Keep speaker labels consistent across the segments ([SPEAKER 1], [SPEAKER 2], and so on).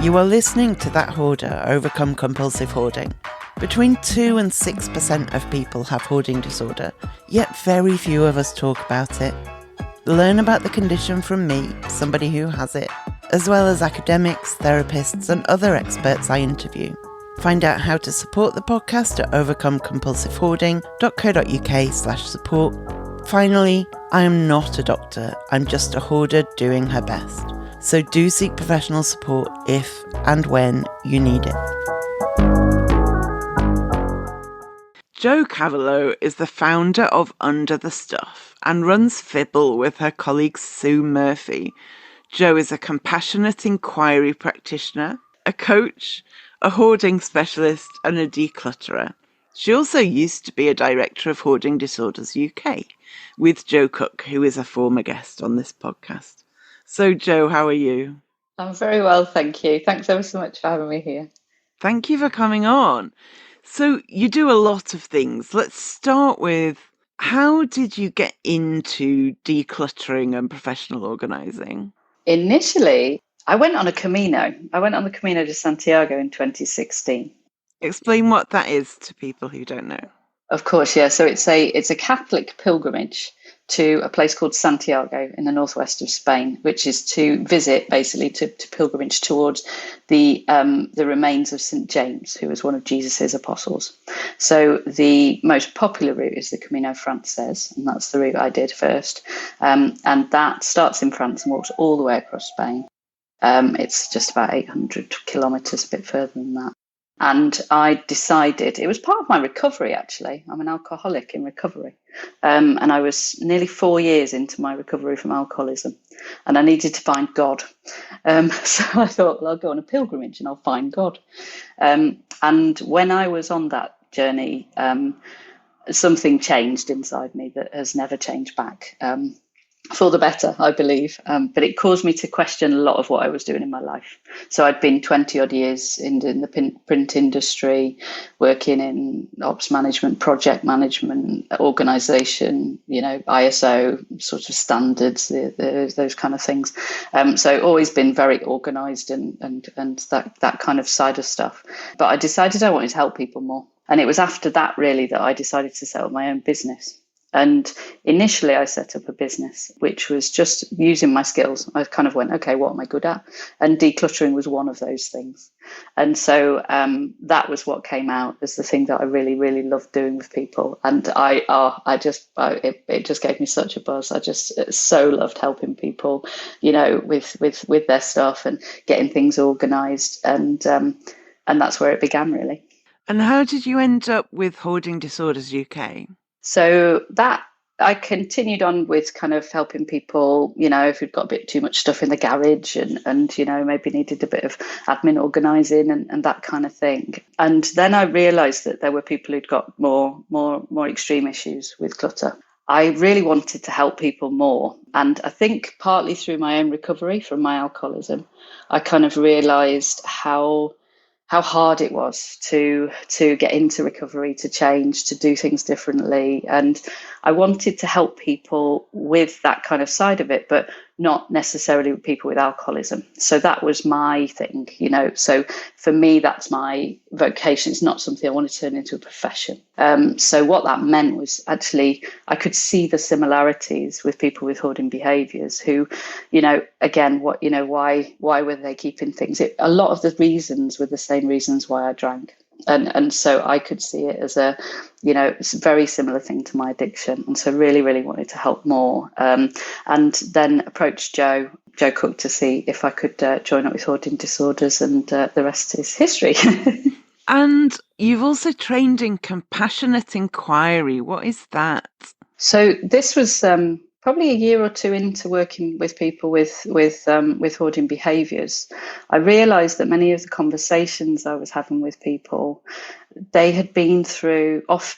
[SPEAKER 1] You are listening to That Hoarder Overcome Compulsive Hoarding. Between 2 and 6% of people have hoarding disorder, yet very few of us talk about it. Learn about the condition from me, somebody who has it, as well as academics, therapists and other experts I interview. Find out how to support the podcast at overcomecompulsivehoarding.co.uk/support. Finally, I am not a doctor, I'm just a hoarder doing her best. So do seek professional support if and when you need it. Jo Cavalot is the founder of Under the Stuff and runs Fibble with her colleague Sue Murphy. Jo is a compassionate inquiry practitioner, a coach, a hoarding specialist and a declutterer. She also used to be a director of Hoarding Disorders UK with Jo Cook, who is a former guest on this podcast. So Jo, how are you?
[SPEAKER 2] I'm very well, thank you. Thanks ever so much for having me here.
[SPEAKER 1] Thank you for coming on. So you do a lot of things. Let's start with, how did you get into decluttering and professional organising?
[SPEAKER 2] Initially, I went on a Camino. I went on the Camino de Santiago in 2016.
[SPEAKER 1] Explain what that is to people who don't know.
[SPEAKER 2] Of course, yeah. So it's a Catholic pilgrimage to a place called Santiago in the northwest of Spain, which is to visit, basically, to pilgrimage towards the remains of St. James, who was one of Jesus's apostles. So the most popular route is the Camino Frances, and that's the route I did first. And that starts in France and walks all the way across Spain. It's just about 800 kilometres, a bit further than that. And I decided, it was part of my recovery, actually. I'm an alcoholic in recovery. And I was nearly 4 years into my recovery from alcoholism. And I needed to find God. So I thought, well, I'll go on a pilgrimage and I'll find God. And when I was on that journey, something changed inside me that has never changed back. For the better, I believe. But it caused me to question a lot of what I was doing in my life. So I'd been 20 odd years in the print industry, working in ops management, project management, organisation, ISO sort of standards, those kind of things. So always been very organised and that kind of side of stuff. But I decided I wanted to help people more. And it was after that, really, that I decided to set up my own business. And initially I set up a business, which was just using my skills. I kind of went, okay, what am I good at? And decluttering was one of those things. And so that was what came out as the thing that I really, really loved doing with people. And it just gave me such a buzz. I just so loved helping people, with their stuff and getting things organised. And that's where it began, really.
[SPEAKER 1] And how did you end up with Hoarding Disorders UK?
[SPEAKER 2] So that I continued on with kind of helping people, if you've got a bit too much stuff in the garage and maybe needed a bit of admin organising and that kind of thing. And then I realised that there were people who'd got more extreme issues with clutter. I really wanted to help people more. And I think partly through my own recovery from my alcoholism, I kind of realised how hard it was to get into recovery, to change, to do things differently. And I wanted to help people with that kind of side of it, but not necessarily with people with alcoholism. So that was my thing, So for me, that's my vocation. It's not something I want to turn into a profession. So what that meant was actually I could see the similarities with people with hoarding behaviours who, again, why were they keeping things? A lot of the reasons were the same reasons why I drank. And so I could see it as it's a very similar thing to my addiction. And so really, really wanted to help more. And then approached Jo Cook to see if I could join up with Hoarding Disorders, and the rest is history.
[SPEAKER 1] And you've also trained in compassionate inquiry. What is that?
[SPEAKER 2] So this was probably a year or two into working with people with hoarding behaviours. I realised that many of the conversations I was having with people, they had been through real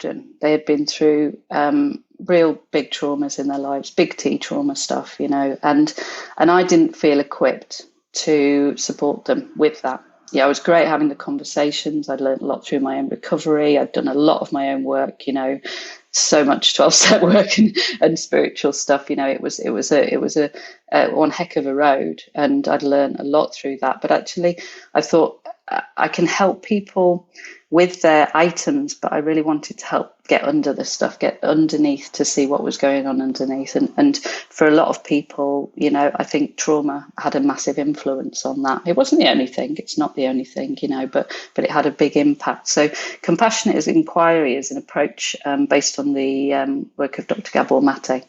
[SPEAKER 2] big traumas in their lives, big T trauma stuff, and I didn't feel equipped to support them with that. Yeah, it was great having the conversations. I'd learned a lot through my own recovery. I'd done a lot of my own work, so much 12-step work and spiritual stuff. It was a one heck of a road, and I'd learned a lot through that. But actually, I thought I can help people with their items, but I really wanted to help get under the stuff, get underneath to see what was going on underneath. And for a lot of people, I think trauma had a massive influence on that. It wasn't the only thing. It's not the only thing, but it had a big impact. So compassionate inquiry is an approach based on the work of Dr. Gabor Mate.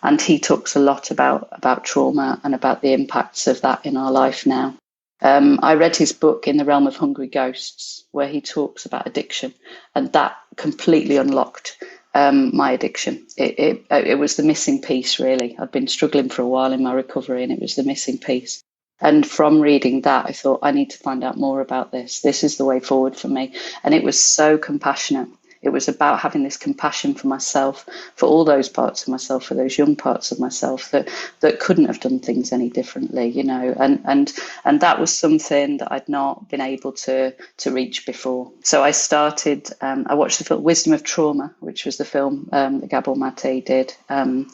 [SPEAKER 2] And he talks a lot about trauma and about the impacts of that in our life now. I read his book In the Realm of Hungry Ghosts, where he talks about addiction, and that completely unlocked my addiction. It was the missing piece, really. I'd been struggling for a while in my recovery, and it was the missing piece. And from reading that, I thought, I need to find out more about this. This is the way forward for me. And it was so compassionate. It was about having this compassion for myself, for all those parts of myself, for those young parts of myself that couldn't have done things any differently, and that was something that I'd not been able to reach before. So I started, I watched the film Wisdom of Trauma, which was the film that Gabor Mate did. And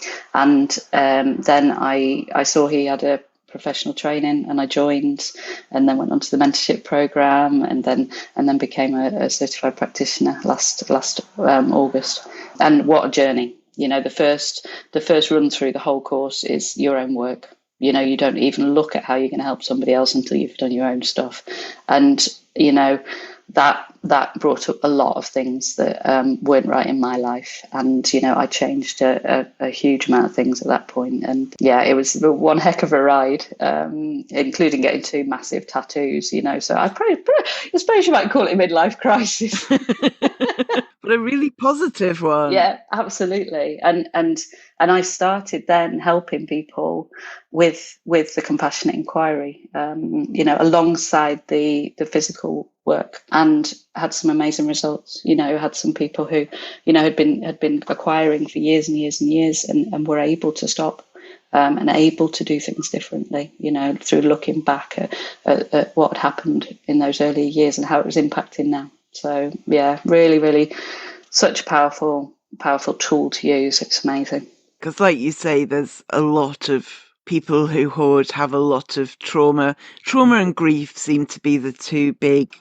[SPEAKER 2] then I saw he had a professional training, and I joined, and then went on to the mentorship program, and then became a certified practitioner last August. And what a journey! The first run through the whole course is your own work. You don't even look at how you're going to help somebody else until you've done your own stuff, and that brought up a lot of things that weren't right in my life. And, I changed a huge amount of things at that point. And it was one heck of a ride, including getting 2 massive tattoos, so I suppose you might call it a midlife crisis.
[SPEAKER 1] But a really positive one.
[SPEAKER 2] Yeah, absolutely. And I started then helping people with the compassionate inquiry, alongside the physical work, and had some amazing results. Had some people who, had been acquiring for years and years and years, and were able to stop. And able to do things differently, through looking back at what had happened in those earlier years and how it was impacting now. So, really, really such a powerful tool to use. It's amazing.
[SPEAKER 1] Because like you say, there's a lot of people who hoard have a lot of trauma. Trauma and grief seem to be the 2 big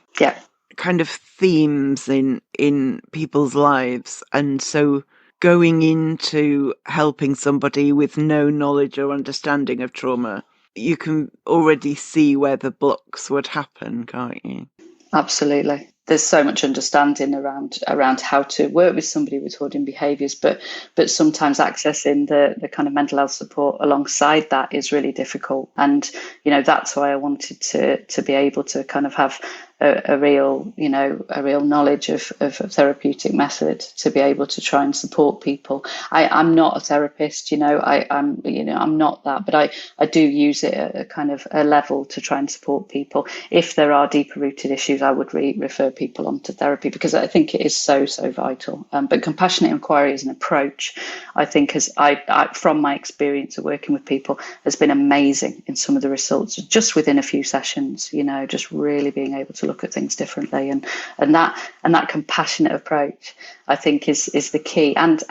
[SPEAKER 1] kind of themes in people's lives. And so going into helping somebody with no knowledge or understanding of trauma, you can already see where the blocks would happen, can't you?
[SPEAKER 2] Absolutely. There's so much understanding around how to work with somebody with hoarding behaviours, but sometimes accessing the kind of mental health support alongside that is really difficult. And that's why I wanted to be able to kind of have a real knowledge of a therapeutic method to be able to try and support people. I'm not a therapist, I'm not that, but I do use it at a kind of a level to try and support people. If there are deeper rooted issues, I would refer people onto therapy, because I think it is so vital. But compassionate inquiry as an approach, I think, I from my experience of working with people, has been amazing in some of the results just within a few sessions. Just really being able to look at things differently, and that compassionate approach, I think, is the key. And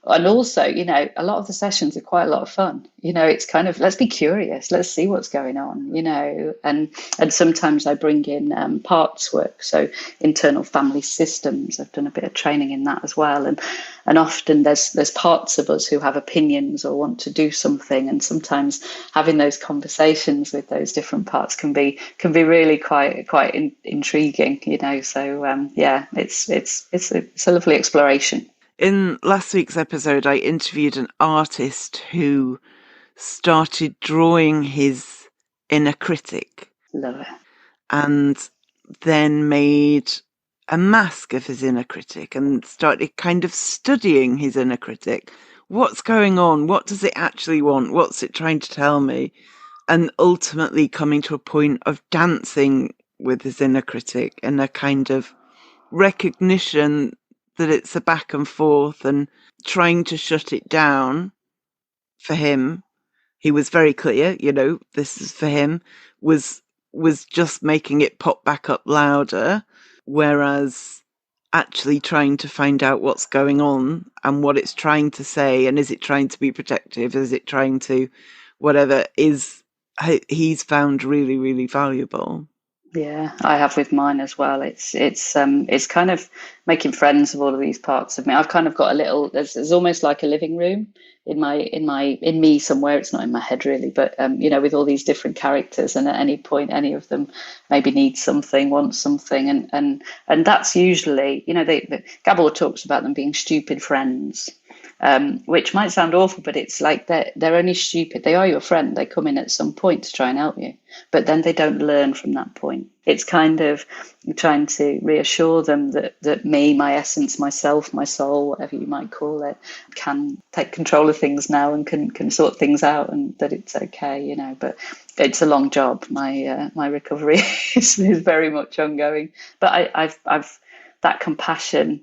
[SPEAKER 2] also, a lot of the sessions are quite a lot of fun. It's kind of, let's be curious, let's see what's going on, and sometimes I bring in parts work, so internal family systems. I've done a bit of training in that as well, and often there's parts of us who have opinions or want to do something, and sometimes having those conversations with those different parts can be really quite intriguing, so it's a lovely exploration.
[SPEAKER 1] In last week's episode, I interviewed an artist who started drawing his inner critic.
[SPEAKER 2] Love it.
[SPEAKER 1] And then made a mask of his inner critic and started kind of studying his inner critic. What's going on? What does it actually want? What's it trying to tell me? And ultimately coming to a point of dancing with his inner critic and a kind of recognition that it's a back and forth, and trying to shut it down. For him, he was very clear, this is for him, was just making it pop back up louder. Whereas actually trying to find out what's going on and what it's trying to say, and is it trying to be protective, is it trying to whatever, is he's found really, really valuable.
[SPEAKER 2] Yeah, I have with mine as well. It's kind of making friends with all of these parts of me. I've kind of got a little. There's almost like a living room in me somewhere. It's not in my head really, but with all these different characters, and at any point, any of them maybe needs something, wants something, and that's usually, Gabor talks about them being stupid friends. Which might sound awful, but it's like they're only stupid. They are your friend. They come in at some point to try and help you, but then they don't learn from that point. It's kind of trying to reassure them that me, my essence, myself, my soul, whatever you might call it, can take control of things now and can sort things out, and that it's okay, But it's a long job. My recovery is very much ongoing, but I've that compassion,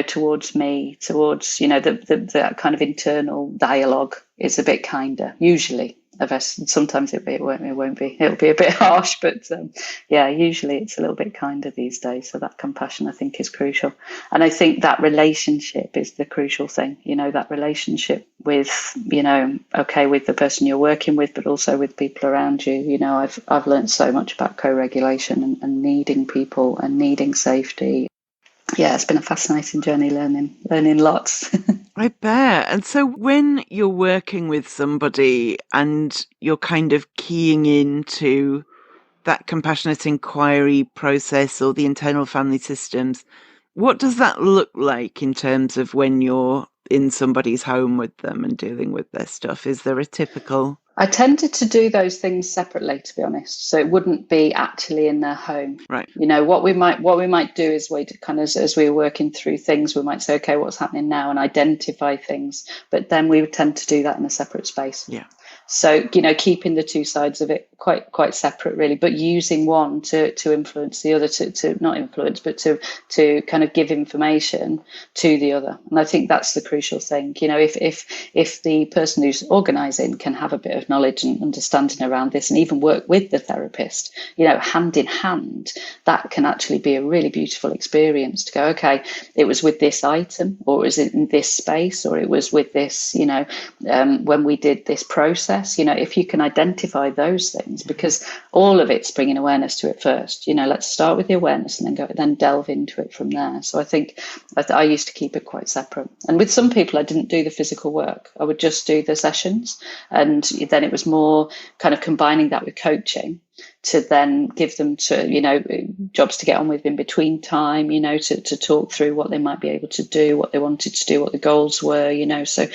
[SPEAKER 2] towards me, towards, that kind of internal dialogue is a bit kinder, usually. Sometimes it won't be. It'll be a bit harsh, but usually it's a little bit kinder these days. So that compassion, I think, is crucial. And I think that relationship is the crucial thing, that relationship with, with the person you're working with, but also with people around you. I've learned so much about co-regulation and needing people and needing safety. Yeah, it's been a fascinating journey learning lots.
[SPEAKER 1] I bet. And so when you're working with somebody and you're kind of keying into that compassionate inquiry process or the internal family systems, what does that look like in terms of when you're in somebody's home with them and dealing with their stuff? Is there a typical...
[SPEAKER 2] I tended to do those things separately, to be honest. So it wouldn't be actually in their home.
[SPEAKER 1] Right.
[SPEAKER 2] What we might do is we kind of, as we were working through things, we might say, okay, what's happening now, and identify things. But then we would tend to do that in a separate space.
[SPEAKER 1] Yeah.
[SPEAKER 2] So, keeping the two sides of it quite separate, really, but using one to influence the other, to not influence, but to kind of give information to the other. And I think that's the crucial thing. If the person who's organising can have a bit of knowledge and understanding around this, and even work with the therapist, hand in hand, that can actually be a really beautiful experience to go, okay, it was with this item, or it was in this space, or it was with this, when we did this process. If you can identify those things, because all of it's bringing awareness to it first. Let's start with the awareness and then delve into it from there. So I think I used to keep it quite separate. And with some people, I didn't do the physical work. I would just do the sessions, and then it was more kind of combining that with coaching to then give them jobs to get on with in between time, to talk through what they might be able to do, what they wanted to do, what the goals were, so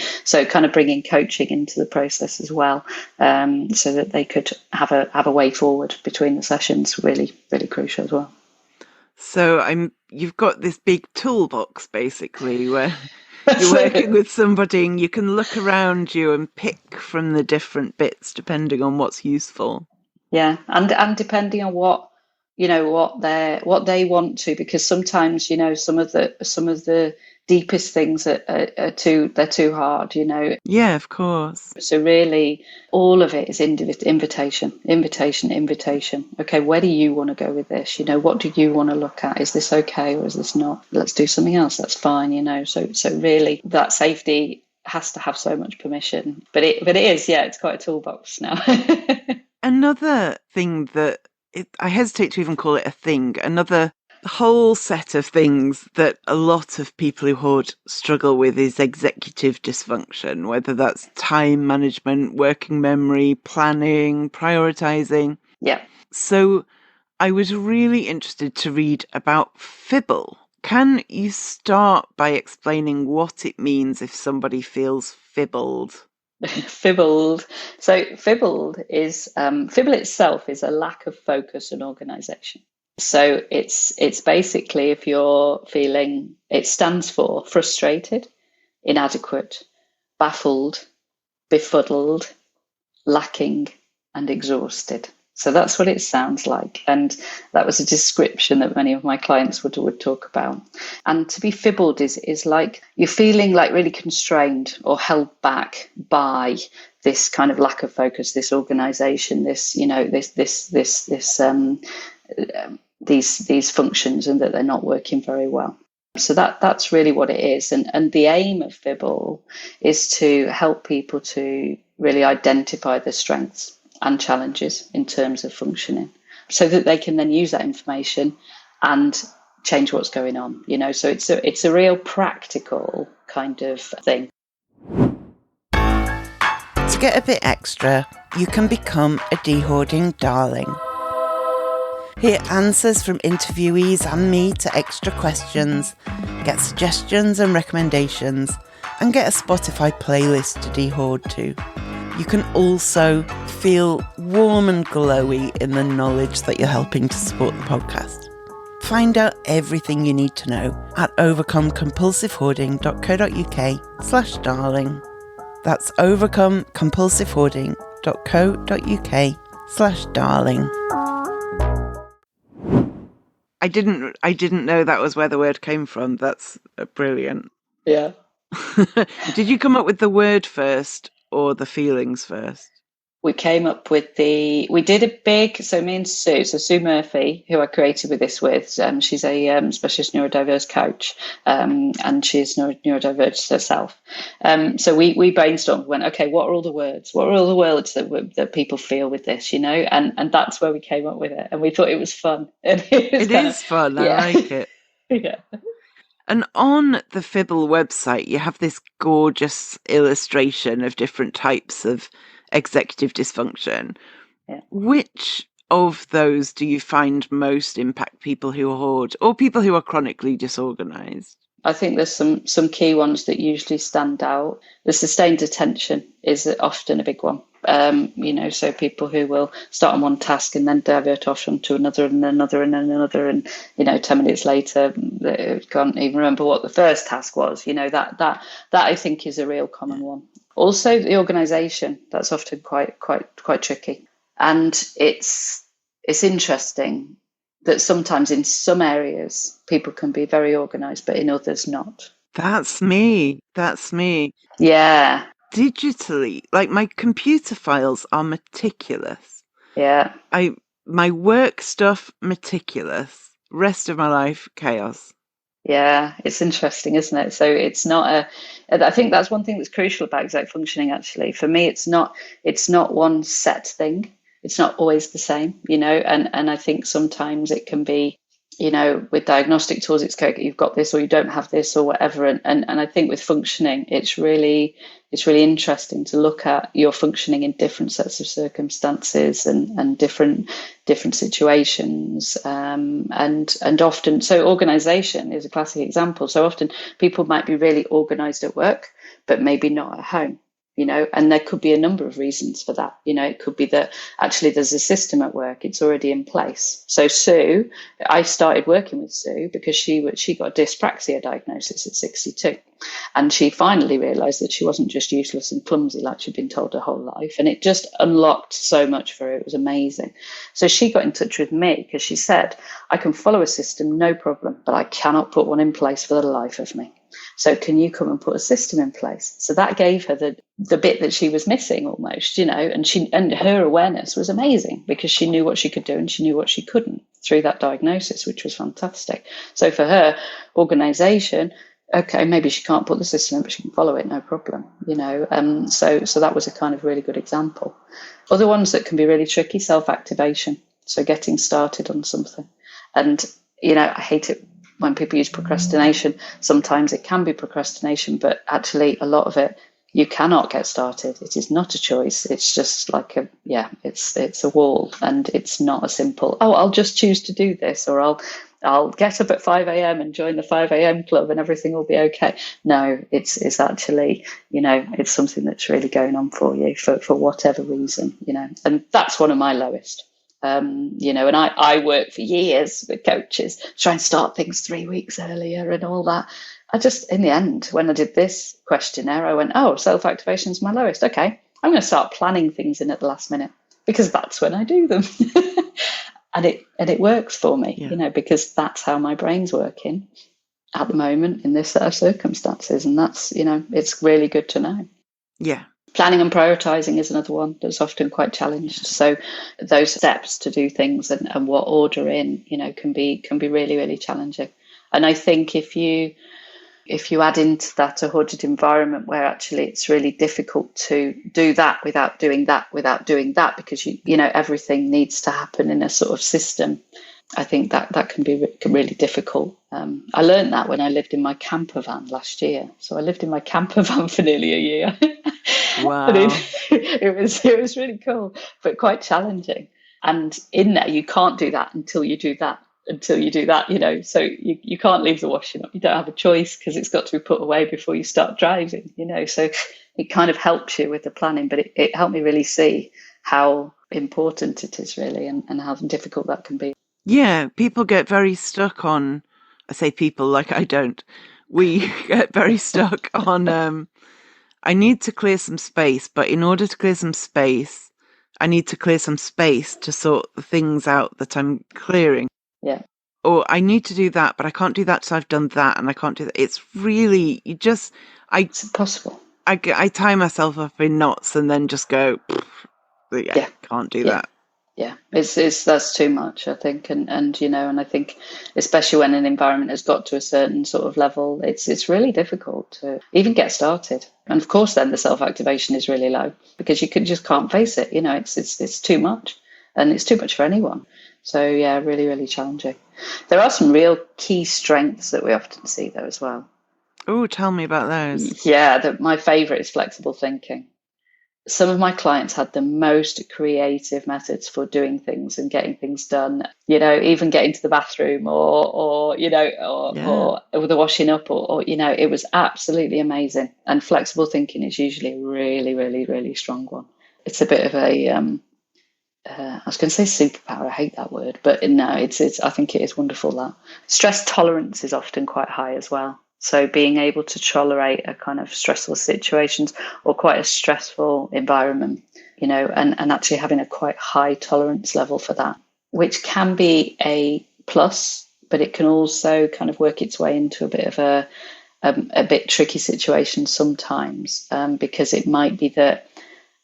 [SPEAKER 2] kind of bringing coaching into the process as well, so that they could have a way forward between the sessions. Really, really crucial as well.
[SPEAKER 1] So you've got this big toolbox basically where you're working with somebody and you can look around you and pick from the different bits depending on what's useful.
[SPEAKER 2] Yeah, and depending on what they want to, because sometimes some of the deepest things are too hard.
[SPEAKER 1] Yeah, of course.
[SPEAKER 2] So really, all of it is invitation. Okay, where do you want to go with this? What do you want to look at? Is this okay or is this not? Let's do something else. That's fine. So really, that safety has to have so much permission. But it is, it's quite a toolbox now.
[SPEAKER 1] Another thing that I hesitate to even call it a thing, another whole set of things that a lot of people who hoard struggle with is executive dysfunction, whether that's time management, working memory, planning, prioritizing.
[SPEAKER 2] Yeah.
[SPEAKER 1] So I was really interested to read about Fibble. Can you start by explaining what it means if somebody feels fibbled?
[SPEAKER 2] Fibbled. So Fibbled is Fibble itself is a lack of focus and organisation. So it's basically, if you're feeling, it stands for frustrated, inadequate, baffled, befuddled, lacking, and exhausted. So that's what it sounds like. And that was a description that many of my clients would talk about. And to be fibbled is like you're feeling like really constrained or held back by this kind of lack of focus, this organisation, these functions, and that they're not working very well. So that's really what it is. And the aim of Fibble is to help people to really identify their strengths and challenges in terms of functioning, so that they can then use that information and change what's going on. So it's a real practical kind of thing.
[SPEAKER 1] To get a bit extra, you can become a de-hoarding darling. Hear answers from interviewees and me to extra questions, get suggestions and recommendations, and get a Spotify playlist to de-hoard to. You can also feel warm and glowy in the knowledge that you're helping to support the podcast. Find out everything you need to know at overcomecompulsivehoarding.co.uk/darling. That's overcomecompulsivehoarding.co.uk/darling. I didn't know that was where the word came from. That's brilliant.
[SPEAKER 2] Yeah.
[SPEAKER 1] Did you come up with the word first or the feelings first?
[SPEAKER 2] We came up with me and Sue Murphy, who I created with this with, she's a specialist neurodiverse coach, and she's neurodivergent herself. So we brainstormed, went, okay, what are all the words? What are all the words that people feel with this, And that's where we came up with it. And we thought it was fun. And it is
[SPEAKER 1] fun. Yeah. I like it.
[SPEAKER 2] Yeah.
[SPEAKER 1] And on the Fibble website, you have this gorgeous illustration of different types of executive dysfunction.
[SPEAKER 2] Yeah.
[SPEAKER 1] Which of those do you find most impact people who hoard or people who are chronically disorganized?
[SPEAKER 2] I think there's some key ones that usually stand out. The sustained attention is often a big one. So people who will start on one task and then divert off onto another and another and another, and 10 minutes later they can't even remember what the first task was. That I think is a real common one. Also, the organisation, that's often quite tricky, and it's interesting that sometimes in some areas people can be very organised, but in others not.
[SPEAKER 1] That's me.
[SPEAKER 2] Yeah.
[SPEAKER 1] Digitally, like my computer files are meticulous.
[SPEAKER 2] Yeah.
[SPEAKER 1] My work stuff, meticulous. Rest of my life, chaos.
[SPEAKER 2] Yeah, it's interesting, isn't it? So it's not I think that's one thing that's crucial about exec functioning, actually. For me, it's not one set thing. It's not always the same, and I think sometimes it can be, with diagnostic tools, it's okay, you've got this or you don't have this or whatever. And I think with functioning, it's really interesting to look at your functioning in different sets of circumstances and different situations. And often, so organisation is a classic example. So often people might be really organised at work, but maybe not at home. And there could be a number of reasons for that. It could be that actually there's a system at work, it's already in place. So Sue, I started working with Sue because she got a dyspraxia diagnosis at 62. And she finally realised that she wasn't just useless and clumsy like she'd been told her whole life. And it just unlocked so much for her. It was amazing. So she got in touch with me because she said, I can follow a system, no problem, but I cannot put one in place for the life of me. So can you come and put a system in place? So that gave her the bit that she was missing almost, and her awareness was amazing because she knew what she could do and she knew what she couldn't through that diagnosis, which was fantastic. So for her, organisation, okay, maybe she can't put the system in, but she can follow it, no problem, So that was a kind of really good example. Other ones that can be really tricky, self-activation. So getting started on something. And, I hate it when people use procrastination. Sometimes it can be procrastination, but actually a lot of it, you cannot get started. It is not a choice. It's just like it's a wall, and it's not a simple, I'll just choose to do this, or I'll get up at 5 a.m. and join the 5 a.m. club and everything will be okay. No, it's actually, it's something that's really going on for you for whatever reason, and that's one of my lowest. And I worked for years with coaches to try and start things 3 weeks earlier and all that. I just, in the end, when I did this questionnaire, I went, self-activation is my lowest. Okay, I'm going to start planning things in at the last minute because that's when I do them. And it works for me, because that's how my brain's working at the moment in this set of circumstances. And that's, it's really good to know.
[SPEAKER 1] Yeah.
[SPEAKER 2] Planning and prioritising is another one that's often quite challenged. So those steps to do things and what order in, can be really, really challenging. And I think if you add into that a hoarded environment where actually it's really difficult to do that without doing that, because everything needs to happen in a sort of system, I think that can be really difficult. I learned that when I lived in my camper van last year. So I lived in my camper van for nearly a year.
[SPEAKER 1] Wow.
[SPEAKER 2] But it was really cool, but quite challenging. And in there, you can't do that until you do that. So you can't leave the washing up. You don't have a choice because it's got to be put away before you start driving, so it kind of helps you with the planning, but it helped me really see how important it is really, and how difficult that can be.
[SPEAKER 1] Yeah, people get very stuck on, I say people like I don't, we get very stuck on, I need to clear some space, but in order to clear some space, I need to clear some space to sort the things out that I'm clearing.
[SPEAKER 2] Yeah.
[SPEAKER 1] Or I need to do that, but I can't do that till I've done that, and I can't do that. It's really,
[SPEAKER 2] It's impossible.
[SPEAKER 1] I tie myself up in knots and then just go,
[SPEAKER 2] Yeah.
[SPEAKER 1] Can't do
[SPEAKER 2] Yeah.
[SPEAKER 1] that.
[SPEAKER 2] Yeah, that's too much, I think, and I think especially when an environment has got to a certain sort of level, it's really difficult to even get started. And of course, then the self-activation is really low because you just can't face it. It's too much, and it's too much for anyone. So yeah, really, really challenging. There are some real key strengths that we often see though as well.
[SPEAKER 1] Oh, tell me about those.
[SPEAKER 2] Yeah, my favourite is flexible thinking. Some of my clients had the most creative methods for doing things and getting things done, even getting to the bathroom or the washing up or it was absolutely amazing. And flexible thinking is usually a really, really, really strong one. It's a bit of a, I was going to say superpower. I hate that word, but no, it's, I think it is wonderful that stress tolerance is often quite high as well. So being able to tolerate a kind of stressful situations or quite a stressful environment, and actually having a quite high tolerance level for that, which can be a plus, but it can also kind of work its way into a bit of a bit tricky situation sometimes, because it might be that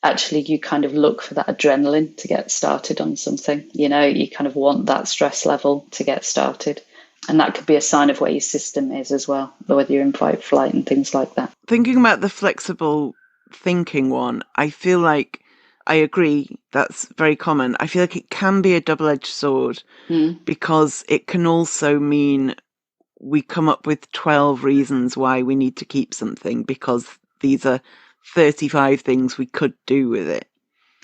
[SPEAKER 2] actually you kind of look for that adrenaline to get started on something. You kind of want that stress level to get started. And that could be a sign of where your system is as well, whether you're in fight, flight and things like that.
[SPEAKER 1] Thinking about the flexible thinking one, I feel like I agree that's very common. I feel like it can be a double-edged sword because it can also mean we come up with 12 reasons why we need to keep something because these are 35 things we could do with it.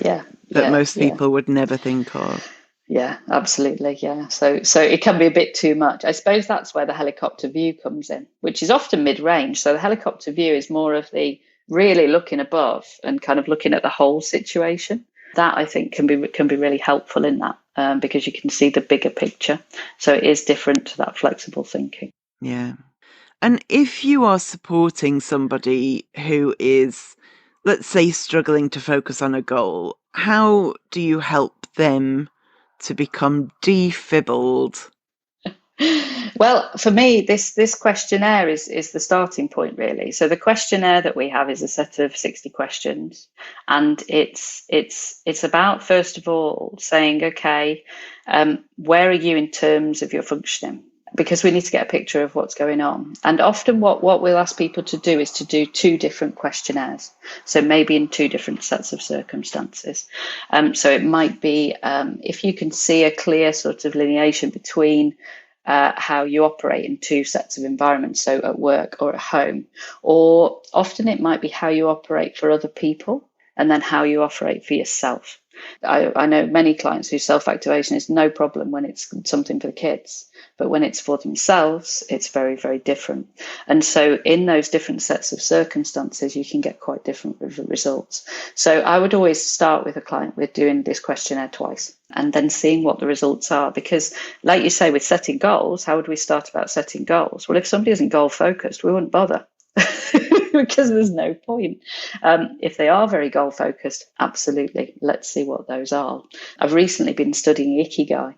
[SPEAKER 2] Yeah.
[SPEAKER 1] That most people would never think of.
[SPEAKER 2] Yeah, absolutely. Yeah. So it can be a bit too much. I suppose that's where the helicopter view comes in, which is often mid-range. So the helicopter view is more of the really looking above and kind of looking at the whole situation. That I think can be really helpful in that, because you can see the bigger picture. So it is different to that flexible thinking.
[SPEAKER 1] Yeah. And if you are supporting somebody who is, let's say, struggling to focus on a goal, how do you help them to become defibbled?
[SPEAKER 2] Well, for me, this questionnaire is the starting point, really. So the questionnaire that we have is a set of 60 questions, and it's about, first of all, saying, okay, where are you in terms of your functioning? Because we need to get a picture of what's going on. And often what we'll ask people to do is to do two different questionnaires. So maybe in two different sets of circumstances. So it might be, if you can see a clear sort of lineation between how you operate in two sets of environments, so at work or at home, or often it might be how you operate for other people and then how you operate for yourself. I know many clients whose self-activation is no problem when it's something for the kids, but when it's for themselves, it's very, very different. And so in those different sets of circumstances, you can get quite different results. So I would always start with a client with doing this questionnaire twice and then seeing what the results are. Because like you say, with setting goals, how would we start about setting goals? Well, if somebody isn't goal focused, we wouldn't bother. Because there's no point. If they are very goal focused, absolutely, let's see what those are. I've recently been studying Ikigai,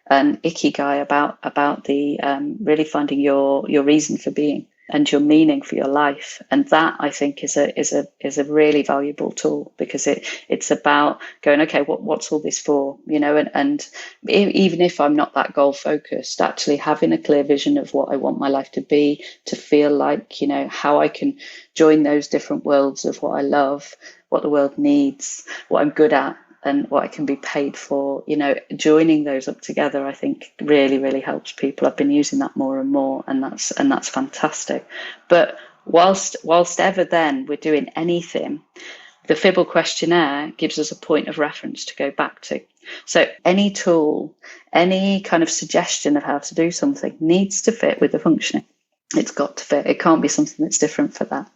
[SPEAKER 2] and Ikigai about the really finding your reason for being. and your meaning for your life. And that, I think, is a really valuable tool, because it's about going, okay, what's all this for? And even if I'm not that goal focused, actually having a clear vision of what I want my life to be, to feel like, how I can join those different worlds of what I love, what the world needs, what I'm good at, and what I can be paid for, joining those up together, I think really, really helps people. I've been using that more and more, and that's fantastic. But whilst ever then we're doing anything, the Fibble questionnaire gives us a point of reference to go back to. So any tool, any kind of suggestion of how to do something needs to fit with the functioning. It's got to fit. It can't be something that's different for that,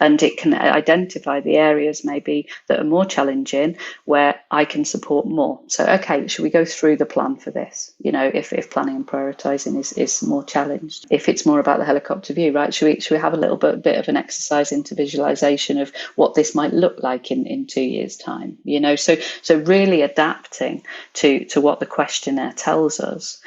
[SPEAKER 2] and it can identify the areas maybe that are more challenging where I can support more. So, okay, should we go through the plan for this? If planning and prioritizing is more challenged, if it's more about the helicopter view, right? Should we have a little bit of an exercise into visualization of what this might look like in 2 years' time? So really adapting to what the questionnaire tells us.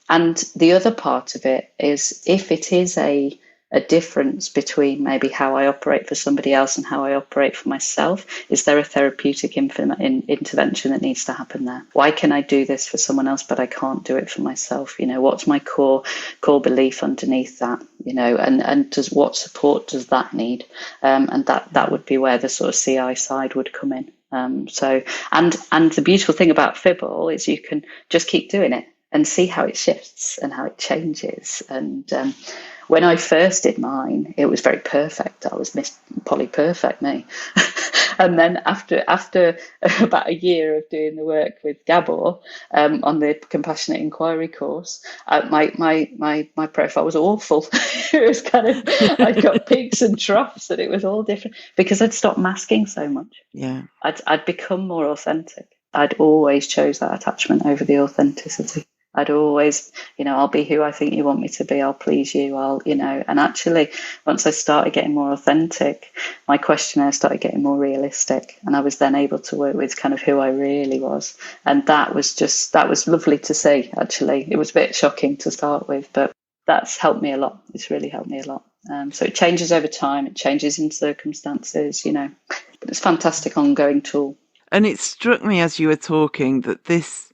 [SPEAKER 2] And the other part of it is, if it is a difference between maybe how I operate for somebody else and how I operate for myself, is there a therapeutic intervention that needs to happen there? Why can I do this for someone else, but I can't do it for myself? What's my core belief underneath that? And what support does that need? And that would be where the sort of CI side would come in. And the beautiful thing about Fibble is you can just keep doing it and see how it shifts and how it changes. And when I first did mine, it was very perfect. I was Miss Polly Perfect, me. And then after about a year of doing the work with Gabor on the Compassionate Inquiry course, my profile was awful. It was kind of, I got peaks and troughs, and it was all different because I'd stopped masking so much.
[SPEAKER 1] Yeah,
[SPEAKER 2] I'd become more authentic. I'd always chose that attachment over the authenticity. I'd always, I'll be who I think you want me to be. I'll please you. And actually, once I started getting more authentic, my questionnaire started getting more realistic, and I was then able to work with kind of who I really was. And that was lovely to see, actually. It was a bit shocking to start with, but that's helped me a lot. It's really helped me a lot. So it changes over time. It changes in circumstances, but it's a fantastic ongoing tool.
[SPEAKER 1] And it struck me as you were talking that this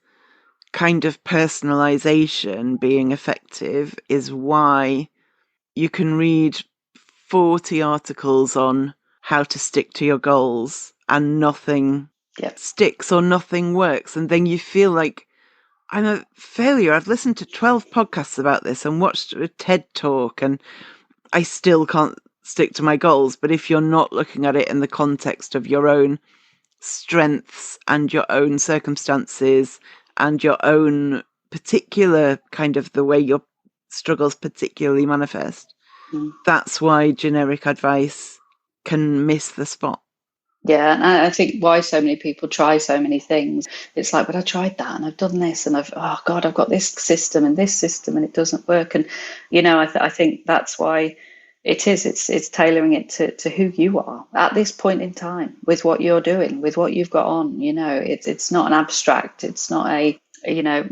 [SPEAKER 1] kind of personalization being effective is why you can read 40 articles on how to stick to your goals and nothing sticks or nothing works. And then you feel like, I'm a failure. I've listened to 12 podcasts about this and watched a TED talk, and I still can't stick to my goals. But if you're not looking at it in the context of your own strengths and your own circumstances and your own particular kind of the way your struggles particularly manifest, that's why generic advice can miss the spot.
[SPEAKER 2] Yeah, and I think why so many people try so many things. It's like, but I tried that and I've done this and I've got this system and it doesn't work. And, I think that's why it's tailoring it to who you are at this point in time, with what you're doing, with what you've got on. It's not an abstract, it's not a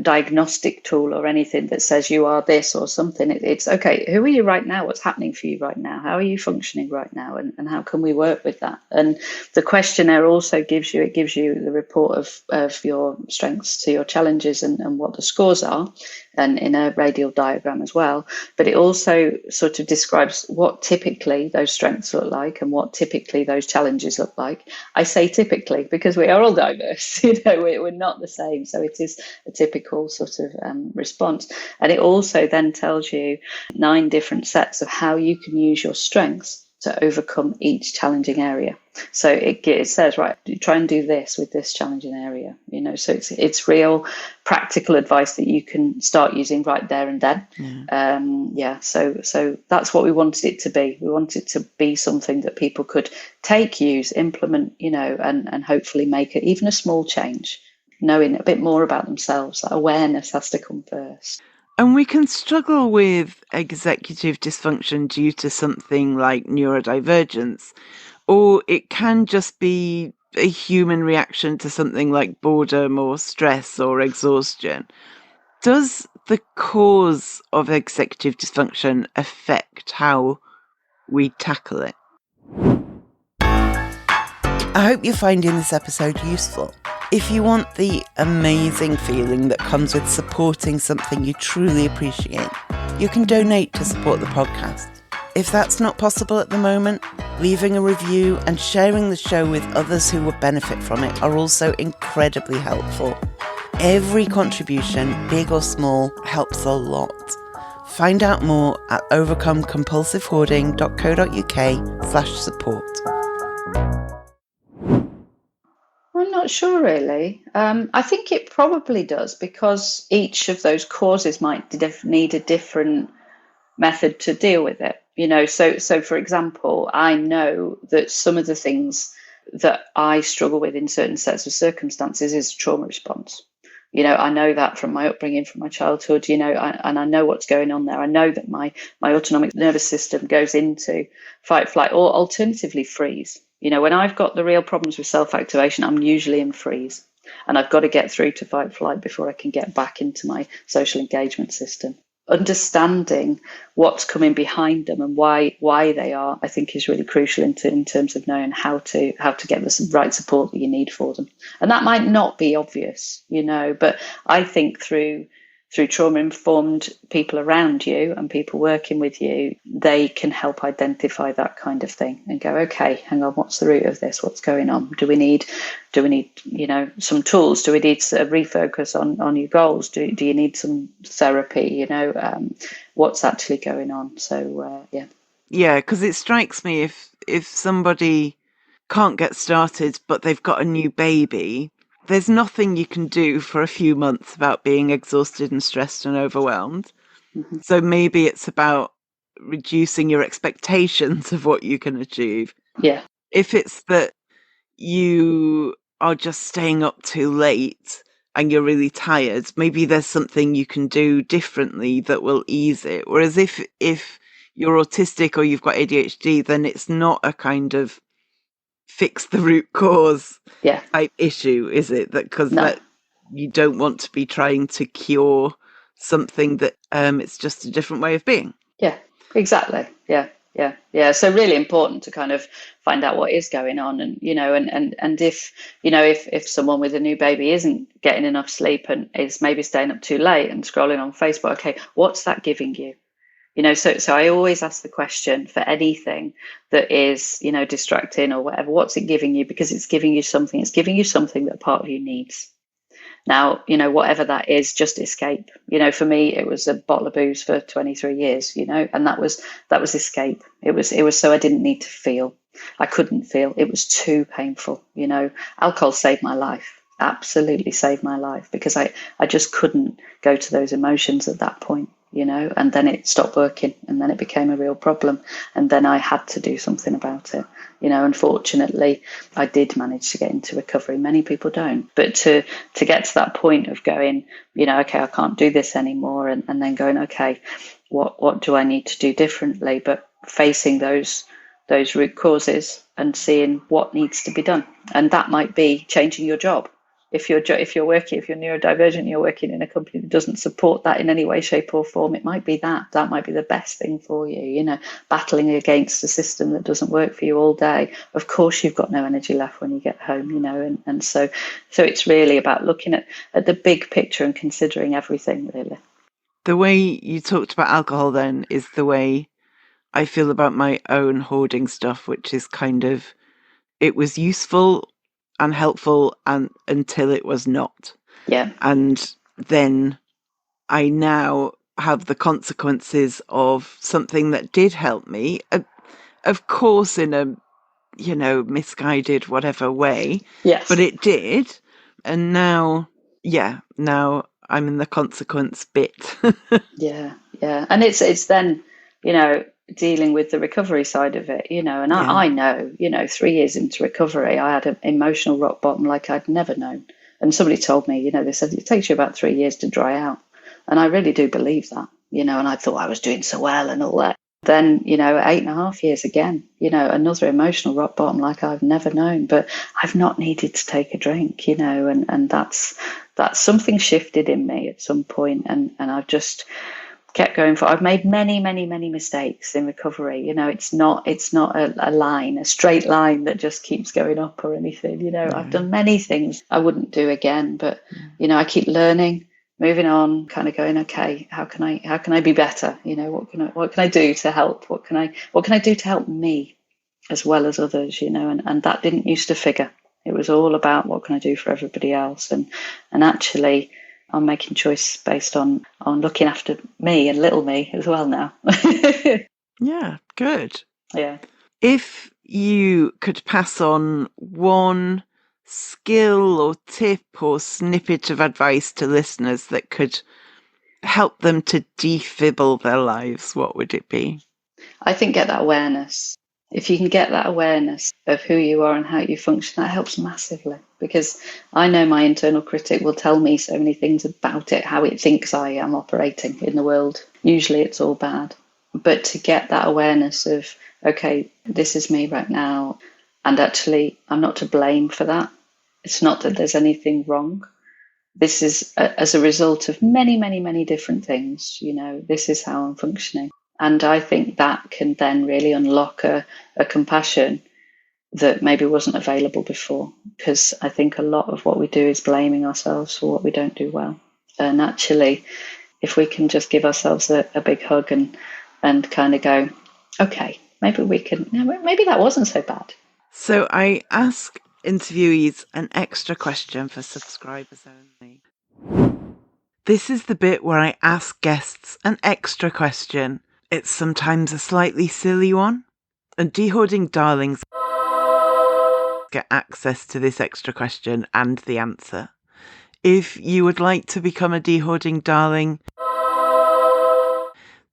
[SPEAKER 2] diagnostic tool or anything that says you are this or something. It's okay, who are you right now? What's happening for you right now? How are you functioning right now? And how can we work with that? And the questionnaire also gives you the report of your strengths to your challenges and what the scores are, and in a radial diagram as well. But it also sort of describes what typically those strengths look like and what typically those challenges look like. I say typically because we are all diverse, we're not the same. So it is a typical sort of response. And it also then tells you 9 different sets of how you can use your strengths to overcome each challenging area. So it says, right, try and do this with this challenging area, so it's real practical advice that you can start using right there and then. So that's what we wanted it to be. We wanted it to be something that people could take, use, implement, and hopefully make it even a small change, knowing a bit more about themselves. That awareness has to come first.
[SPEAKER 1] And we can struggle with executive dysfunction due to something like neurodivergence, or it can just be a human reaction to something like boredom or stress or exhaustion. Does the cause of executive dysfunction affect how we tackle it? I hope you're finding this episode useful. If you want the amazing feeling that comes with supporting something you truly appreciate, you can donate to support the podcast. If that's not possible at the moment, leaving a review and sharing the show with others who would benefit from it are also incredibly helpful. Every contribution, big or small, helps a lot. Find out more at overcomecompulsivehoarding.co.uk/support.
[SPEAKER 2] I'm not sure, really. I think it probably does, because each of those causes might need a different method to deal with it. So for example, I know that some of the things that I struggle with in certain sets of circumstances is trauma response. I know that from my upbringing, from my childhood, and I know what's going on there. I know that my autonomic nervous system goes into fight, flight, or alternatively freeze. When I've got the real problems with self-activation, I'm usually in freeze, and I've got to get through to fight, flight before I can get back into my social engagement system. Understanding what's coming behind them and why they are, I think, is really crucial in terms of knowing how to get the right support that you need for them. And that might not be obvious, but I think through trauma-informed people around you and people working with you, they can help identify that kind of thing and go, okay, hang on, what's the root of this? What's going on? Do we need some tools? Do we need to refocus on your goals? Do you need some therapy? What's actually going on? So, yeah.
[SPEAKER 1] Yeah, because it strikes me if somebody can't get started, but they've got a new baby, there's nothing you can do for a few months about being exhausted and stressed and overwhelmed.
[SPEAKER 2] Mm-hmm.
[SPEAKER 1] So maybe it's about reducing your expectations of what you can achieve.
[SPEAKER 2] Yeah.
[SPEAKER 1] If it's that you are just staying up too late and you're really tired, maybe there's something you can do differently that will ease it. Whereas if you're autistic or you've got ADHD, then it's not a kind of fix the root cause type issue, is it? That you don't want to be trying to cure something that it's just a different way of being.
[SPEAKER 2] Yeah, exactly. Yeah. So really important to kind of find out what is going on, and and if someone with a new baby isn't getting enough sleep and is maybe staying up too late and scrolling on Facebook, okay, what's that giving you? So I always ask the question for anything that is, distracting or whatever, what's it giving you? Because it's giving you something. It's giving you something that part of you needs. Now, whatever that is, just escape. For me, it was a bottle of booze for 23 years, and that was escape. It was so I didn't need to feel. I couldn't feel. It was too painful. Alcohol saved my life. Absolutely saved my life, because I just couldn't go to those emotions at that point. And then it stopped working, and then it became a real problem, and then I had to do something about it. Unfortunately, I did manage to get into recovery. Many people don't, but to get to that point of going, okay, I can't do this anymore, and then going, okay, what do I need to do differently? But facing those root causes and seeing what needs to be done, and that might be changing your job. If you're neurodivergent, you're working in a company that doesn't support that in any way, shape or form, it might be that might be the best thing for you, battling against a system that doesn't work for you all day. Of course, you've got no energy left when you get home, and so it's really about looking at the big picture and considering everything, really.
[SPEAKER 1] The way you talked about alcohol then is the way I feel about my own hoarding stuff, which is kind of, it was useful and helpful and until it was not.
[SPEAKER 2] Yeah.
[SPEAKER 1] And then I now have the consequences of something that did help me, of course in a misguided whatever way.
[SPEAKER 2] Yes.
[SPEAKER 1] But it did. And now I'm in the consequence bit.
[SPEAKER 2] Yeah. And it's then, dealing with the recovery side of it, and I know, 3 years into recovery, I had an emotional rock bottom like I'd never known. And somebody told me, they said it takes you about 3 years to dry out. And I really do believe that, and I thought I was doing so well and all that. Then, 8.5 years again, another emotional rock bottom like I've never known, but I've not needed to take a drink, and that's something shifted in me at some point, and I've just kept going for. I've made many, many, many mistakes in recovery. It's not a straight line that just keeps going up or anything. I've done many things I wouldn't do again, but I keep learning, moving on, kind of going, okay, how can I be better? What can I do to help? What can I do to help me as well as others? And that didn't used to figure. It was all about what can I do for everybody else, and actually I'm making choice based on looking after me and little me as well now.
[SPEAKER 1] Yeah, good.
[SPEAKER 2] Yeah.
[SPEAKER 1] If you could pass on one skill or tip or snippet of advice to listeners that could help them to defibble their lives, what would it be?
[SPEAKER 2] I think get that awareness. If you can get that awareness of who you are and how you function, that helps massively, because I know my internal critic will tell me so many things about it, how it thinks I am operating in the world. Usually it's all bad. But to get that awareness of, okay, this is me right now, and actually I'm not to blame for that. It's not that there's anything wrong. This is as a result of many, many, many different things. This is how I'm functioning. And I think that can then really unlock a compassion that maybe wasn't available before, because I think a lot of what we do is blaming ourselves for what we don't do well. And actually, if we can just give ourselves a big hug and kind of go, okay, maybe that wasn't so bad.
[SPEAKER 1] So I ask interviewees an extra question for subscribers only. This is the bit where I ask guests an extra question. It's sometimes a slightly silly one, and Hoarding darlings get access to this extra question and the answer. If you would like to become a Hoarding darling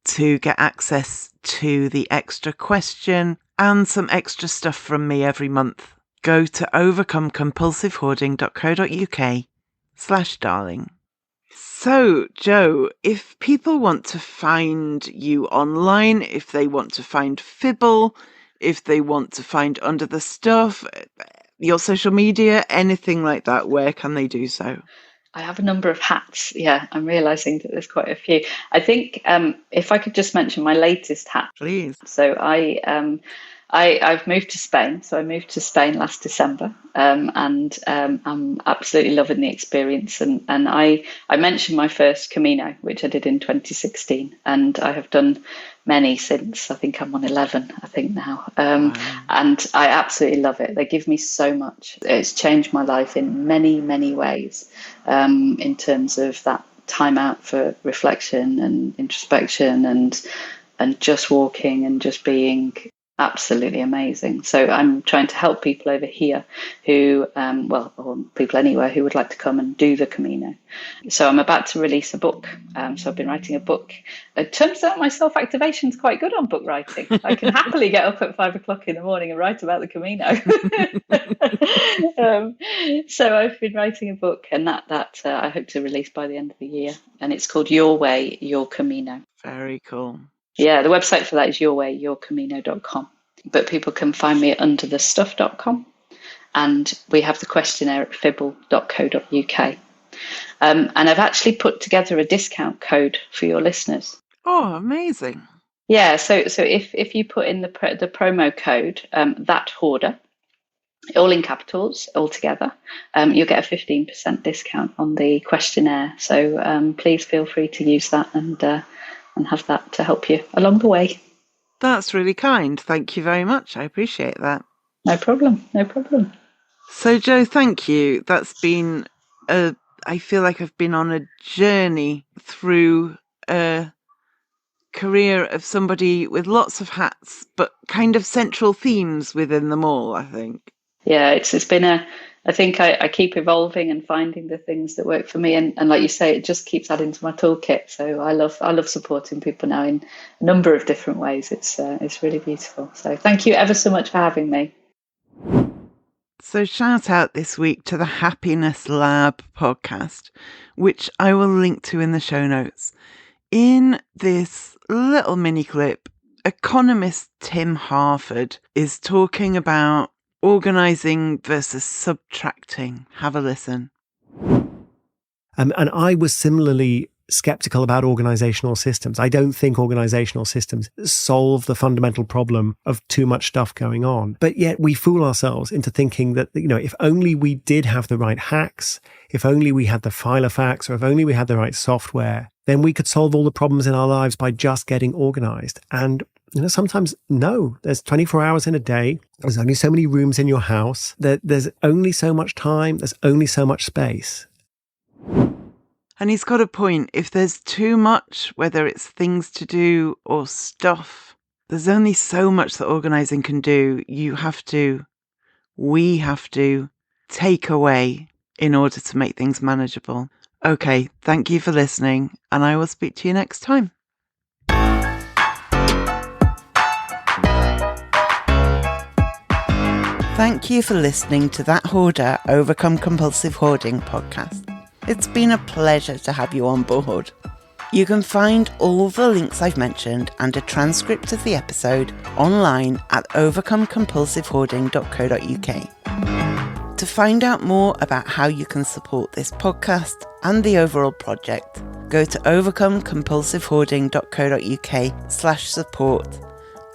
[SPEAKER 1] to get access to the extra question and some extra stuff from me every month, go to overcomecompulsivehoarding.co.uk/darling. So, Jo, if people want to find you online, if they want to find Fibble, if they want to find Under the Stuff, your social media, anything like that, where can they do so?
[SPEAKER 2] I have a number of hats. Yeah, I'm realizing that there's quite a few. I think if I could just mention my latest hat.
[SPEAKER 1] Please.
[SPEAKER 2] So I've moved to Spain. So I moved to Spain last December, and I'm absolutely loving the experience. And I mentioned my first Camino, which I did in 2016, and I have done many since. I think I'm on 11, I think now.
[SPEAKER 1] Wow.
[SPEAKER 2] And I absolutely love it. They give me so much. It's changed my life in many, many ways, in terms of that time out for reflection and introspection and just walking and just being absolutely amazing. So I'm trying to help people over here who, or people anywhere who would like to come and do the Camino. So I'm about to release a book. So I've been writing a book. It turns out my self-activation is quite good on book writing. I can happily get up at 5 o'clock in the morning and write about the Camino. So I've been writing a book, and that I hope to release by the end of the year. And it's called Your Way, Your Camino.
[SPEAKER 1] Very cool.
[SPEAKER 2] Yeah, the website for that is yourwayyourcamino.com. But people can find me at underthestuff.com. And we have the questionnaire at fibble.co.uk. And I've actually put together a discount code for your listeners.
[SPEAKER 1] Oh, amazing.
[SPEAKER 2] Yeah, so if you put in the promo code, that Hoarder, all in capitals, all together, you'll get a 15% discount on the questionnaire. So please feel free to use that and have that to help you along the way.
[SPEAKER 1] That's really kind. Thank you very much. I appreciate that.
[SPEAKER 2] No problem. No problem.
[SPEAKER 1] So, Jo, thank you. That's been I feel like I've been on a journey through a career of somebody with lots of hats, but kind of central themes within them all, I think.
[SPEAKER 2] Yeah, it's been I think I keep evolving and finding the things that work for me, and like you say, it just keeps adding to my toolkit. So I love supporting people now in a number of different ways. It's really beautiful. So thank you ever so much for having me.
[SPEAKER 1] So shout out this week to the Happiness Lab podcast, which I will link to in the show notes. In this little mini clip, Economist Tim Harford is talking about organising versus subtracting. Have a listen.
[SPEAKER 3] And I was similarly skeptical about organizational systems. I don't think organizational systems solve the fundamental problem of too much stuff going on. But yet we fool ourselves into thinking that, if only we did have the right hacks, if only we had the Filofax, or if only we had the right software, then we could solve all the problems in our lives by just getting organized. And sometimes, no, there's 24 hours in a day. There's only so many rooms in your house. There's only so much time. There's only so much space.
[SPEAKER 1] And he's got a point. If there's too much, whether it's things to do or stuff, there's only so much that organising can do. We have to take away in order to make things manageable. Okay, thank you for listening, and I will speak to you next time. Thank you for listening to that Hoarder Overcome Compulsive Hoarding podcast. It's been a pleasure to have you on board. You can find all the links I've mentioned and a transcript of the episode online at overcomecompulsivehoarding.co.uk. To find out more about how you can support this podcast and the overall project, go to overcomecompulsivehoarding.co.uk/support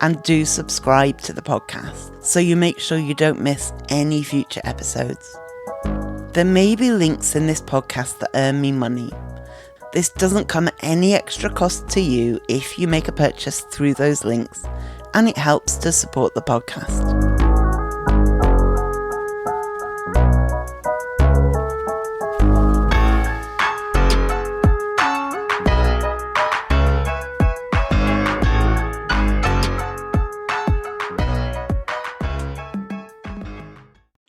[SPEAKER 1] and do subscribe to the podcast so you make sure you don't miss any future episodes. There may be links in this podcast that earn me money. This doesn't come at any extra cost to you if you make a purchase through those links, and it helps to support the podcast.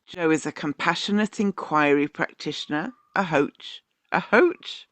[SPEAKER 1] Jo is a compassionate inquiry practitioner, a coach,